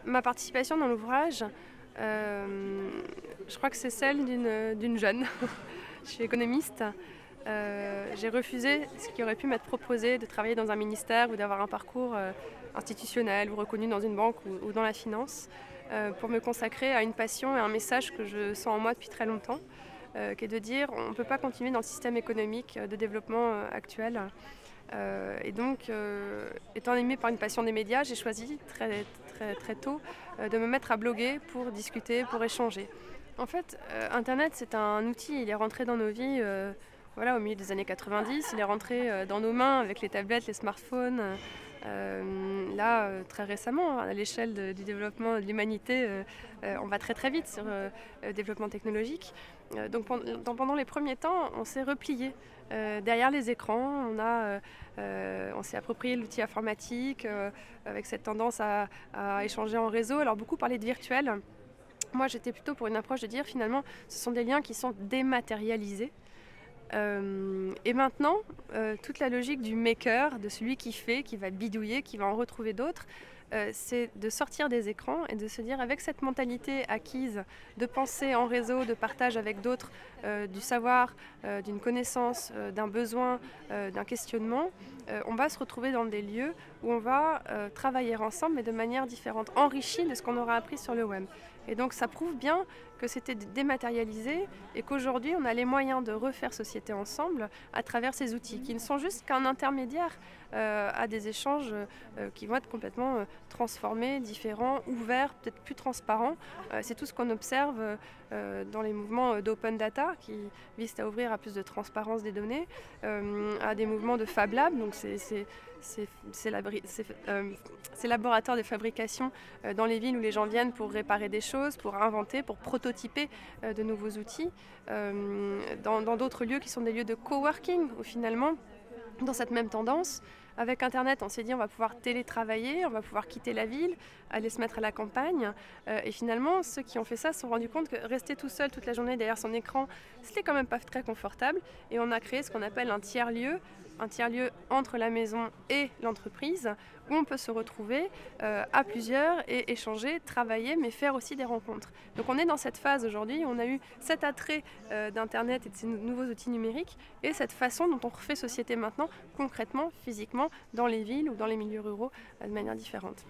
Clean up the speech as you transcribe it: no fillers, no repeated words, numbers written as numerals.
Ma participation dans l'ouvrage, je crois que c'est celle d'une jeune. Je suis économiste. J'ai refusé ce qui aurait pu m'être proposé de travailler dans un ministère ou d'avoir un parcours institutionnel ou reconnu dans une banque ou dans la finance pour me consacrer à une passion et un message que je sens en moi depuis très longtemps, qui est de dire on ne peut pas continuer dans le système économique de développement actuel. Et donc, étant animée par une passion des médias, j'ai choisi très tôt de me mettre à bloguer pour discuter, pour échanger. En fait, Internet, c'est un outil, il est rentré dans nos vies voilà, au milieu des années 90, il est rentré dans nos mains avec les tablettes, les smartphones. Là, très récemment, à l'échelle du développement de l'humanité, on va très vite sur le développement technologique. Donc pendant les premiers temps, on s'est replié derrière les écrans. On s'est approprié l'outil informatique avec cette tendance à échanger en réseau. Alors beaucoup parlaient de virtuel. Moi, j'étais plutôt pour une approche de dire finalement, ce sont des liens qui sont dématérialisés. Et maintenant, toute la logique du maker, de celui qui fait, qui va bidouiller, qui va en retrouver d'autres, c'est de sortir des écrans et de se dire avec cette mentalité acquise de penser en réseau, de partage avec d'autres, du savoir, d'une connaissance, d'un besoin, d'un questionnement, on va se retrouver dans des lieux où on va travailler ensemble mais de manière différente, enrichie de ce qu'on aura appris sur le web. Et donc ça prouve bien que c'était dématérialisé et qu'aujourd'hui on a les moyens de refaire société ensemble à travers ces outils qui ne sont juste qu'un intermédiaire à des échanges qui vont être complètement transformés, différents, ouverts, peut-être plus transparents. C'est tout ce qu'on observe dans les mouvements d'open data qui visent à ouvrir à plus de transparence des données, à des mouvements de Fab Lab, donc ces laboratoires de fabrication dans les villes où les gens viennent pour réparer des choses, pour inventer, pour prototyper de nouveaux outils, dans d'autres lieux qui sont des lieux de coworking où finalement, dans cette même tendance, avec Internet, on s'est dit on va pouvoir télétravailler, on va pouvoir quitter la ville, aller se mettre à la campagne. Et finalement, ceux qui ont fait ça se sont rendus compte que rester tout seul toute la journée derrière son écran, c'était quand même pas très confortable. Et on a créé ce qu'on appelle un tiers-lieu entre la maison et l'entreprise, où on peut se retrouver à plusieurs et échanger, travailler, mais faire aussi des rencontres. Donc on est dans cette phase aujourd'hui où on a eu cet attrait d'Internet et de ces nouveaux outils numériques et cette façon dont on refait société maintenant, concrètement, physiquement, dans les villes ou dans les milieux ruraux, de manière différente.